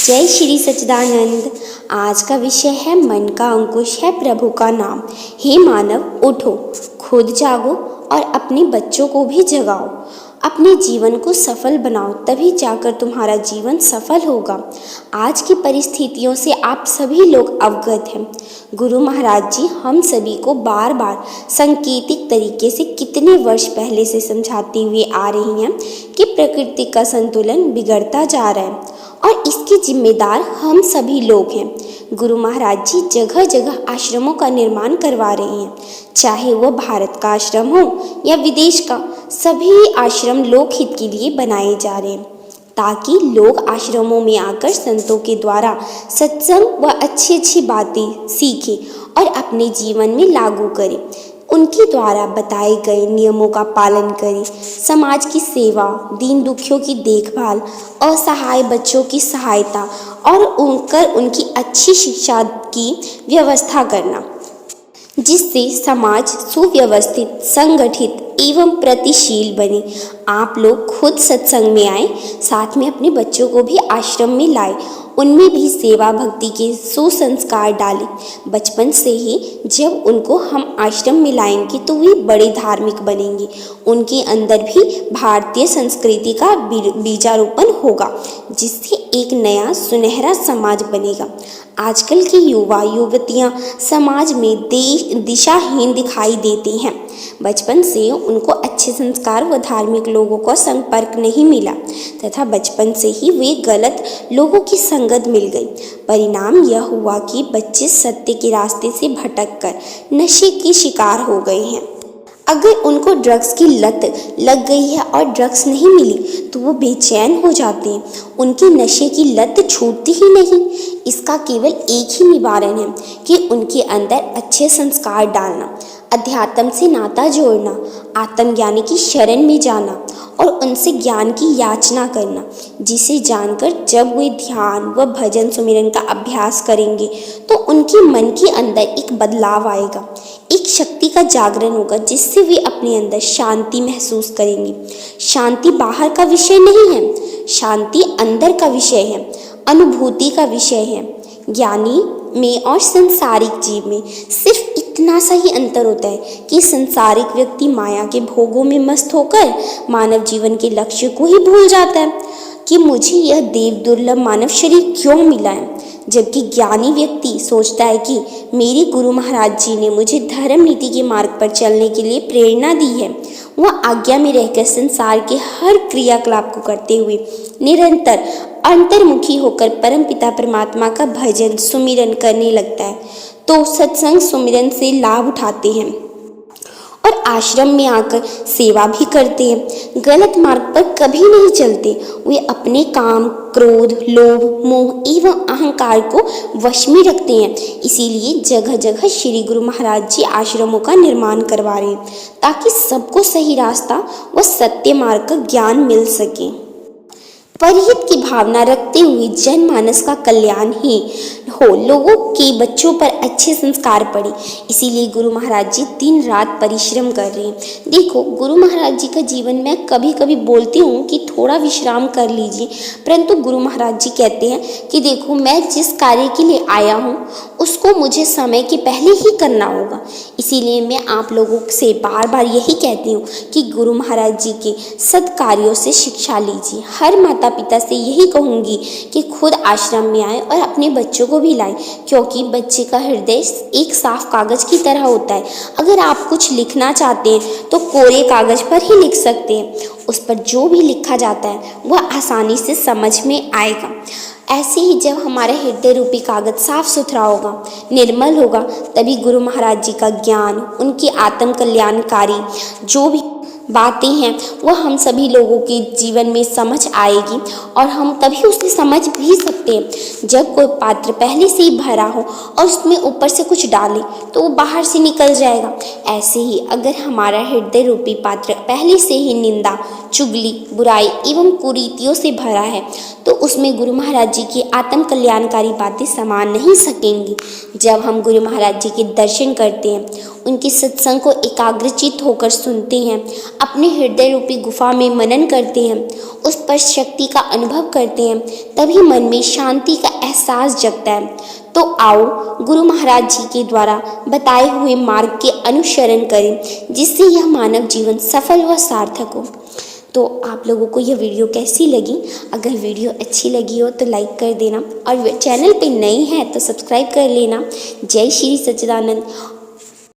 जय श्री सच्चिदानंद। आज का विषय है मन का अंकुश है प्रभु का नाम। हे मानव, उठो, खुद जागो और अपने बच्चों को भी जगाओ। अपने जीवन को सफल बनाओ, तभी जाकर तुम्हारा जीवन सफल होगा। आज की परिस्थितियों से आप सभी लोग अवगत हैं। गुरु महाराज जी हम सभी को बार बार सांकेतिक तरीके से कितने वर्ष पहले से समझाते हुए आ रही हैं कि प्रकृति का संतुलन बिगड़ता जा रहा है और इसके जिम्मेदार हम सभी लोग हैं। गुरु महाराज जी जगह जगह आश्रमों का निर्माण करवा रहे हैं, चाहे वह भारत का आश्रम हो या विदेश का। सभी आश्रम लोकहित के लिए बनाए जा रहे हैं ताकि लोग आश्रमों में आकर संतों के द्वारा सत्संग व अच्छी अच्छी बातें सीखें और अपने जीवन में लागू करें। उनके द्वारा बताए गए नियमों का पालन करें। समाज की सेवा, दीन दुखियों की देखभाल, असहाय बच्चों की सहायता और उनकी अच्छी शिक्षा की व्यवस्था करना, जिससे समाज सुव्यवस्थित, संगठित एवं प्रतिशील बने। आप लोग खुद सत्संग में आए, साथ में अपने बच्चों को भी आश्रम में लाए, उनमें भी सेवा भक्ति के सुसंस्कार डालें। बचपन से ही जब उनको हम आश्रम में लाएंगे तो वे बड़े धार्मिक बनेंगे। उनके अंदर भी भारतीय संस्कृति का बीजारोपण होगा, जिससे एक नया सुनहरा समाज बनेगा। आजकल के युवा युवतियां समाज में दिशाहीन दिखाई देती हैं। बचपन से उनको अच्छे संस्कार व धार्मिक लोगों का संपर्क नहीं मिला तथा बचपन से ही वे गलत लोगों की संगत मिल गई। परिणाम यह हुआ कि बच्चे सत्य के रास्ते से भटककर नशे के शिकार हो गए हैं। अगर उनको ड्रग्स की लत लग गई है और ड्रग्स नहीं मिली तो वो बेचैन हो जाते हैं। उनकी नशे की लत छूटती ही नहीं। इसका केवल एक ही निवारण है कि उनके अंदर अच्छे संस्कार डालना, अध्यात्म से नाता जोड़ना, आत्मज्ञानी की शरण में जाना और उनसे ज्ञान की याचना करना, जिसे जानकर जब वे ध्यान व भजन सुमिरन का अभ्यास करेंगे तो उनके मन के अंदर एक बदलाव आएगा, एक शक्ति का जागरण होगा, जिससे वे अपने अंदर शांति महसूस करेंगे। शांति बाहर का विषय नहीं है, शांति अंदर का विषय है, अनुभूति का विषय है। ज्ञानी में और संसारिक जीव में सिर्फ इतना सा ही अंतर होता है कि संसारिक व्यक्ति माया के भोगों में मस्त होकर मानव जीवन के लक्ष्य को ही भूल जाता है कि मुझे यह देव दुर्लभ मानव शरीर क्यों मिला है। जबकि ज्ञानी व्यक्ति सोचता है कि मेरे गुरु महाराज जी ने मुझे धर्म नीति के मार्ग पर चलने के लिए प्रेरणा दी है। वह आज्ञा में रहकर संसार के हर क्रियाकलाप को करते हुए निरंतर अंतर्मुखी होकर परमपिता परमात्मा का भजन सुमिरन करने लगता है। तो सत्संग सुमिरन से लाभ उठाते हैं और आश्रम में आकर सेवा भी करते हैं। गलत मार्ग पर कभी नहीं चलते। वे अपने काम, क्रोध, लोभ, मोह एवं अहंकार को वश में रखते हैं। इसीलिए जगह जगह श्री गुरु महाराज जी आश्रमों का निर्माण करवा रहे हैं ताकि सबको सही रास्ता व सत्य मार्ग का ज्ञान मिल सके। परहित की भावना रखते हुए जनमानस का कल्याण ही हो, लोगों के बच्चों पर अच्छे संस्कार पड़े। इसीलिए गुरु महाराज जी दिन रात परिश्रम कर रहे हैं। देखो, गुरु महाराज जी का जीवन में कभी कभी बोलती हूँ कि थोड़ा विश्राम कर लीजिए, परंतु गुरु महाराज जी कहते हैं कि देखो, मैं जिस कार्य के लिए आया हूँ उसको मुझे समय के पहले ही करना होगा। इसीलिए मैं आप लोगों से बार बार यही कहती हूँ कि गुरु महाराज जी के सत्कार्यों से शिक्षा लीजिए। हर माता पिता से यही कहूँगी कि खुद आश्रम में आए और अपने बच्चों को भी लाएं, क्योंकि बच्चे का हृदय एक साफ कागज की तरह होता है। अगर आप कुछ लिखना चाहते हैं तो कोरे कागज पर ही लिख सकते हैं। उस पर जो भी लिखा जाता है वह आसानी से समझ में आएगा। ऐसे ही जब हमारा हृदय रूपी कागज साफ सुथरा होगा, निर्मल होगा, तभी गुरु महाराज जी का ज्ञान, उनकी आत्म कल्याणकारी जो भी बातें हैं वह हम सभी लोगों के जीवन में समझ आएगी और हम तभी उसे समझ भी सकते हैं। जब कोई पात्र पहले से ही भरा हो और उसमें ऊपर से कुछ डाले तो वो बाहर से निकल जाएगा। ऐसे ही अगर हमारा हृदय रूपी पात्र पहले से ही निंदा, चुगली, बुराई एवं कुरीतियों से भरा है, तो उसमें गुरु महाराज जी की आत्म कल्याणकारी बातें समा नहीं सकेंगी। जब हम गुरु महाराज जी के दर्शन करते हैं, उनके सत्संग को एकाग्रचित होकर सुनते हैं, अपने हृदय रूपी गुफा में मनन करते हैं, उस पर शक्ति का अनुभव करते हैं, तभी मन में शांति का एहसास जगता है। तो आओ गुरु महाराज जी के द्वारा बताए हुए मार्ग के अनुसरण करें, जिससे यह मानव जीवन सफल व सार्थक हो। तो आप लोगों को यह वीडियो कैसी लगी? अगर वीडियो अच्छी लगी हो तो लाइक कर देना, और चैनल पे नए हैं तो सब्सक्राइब कर लेना। जय श्री सच्चिदानंद।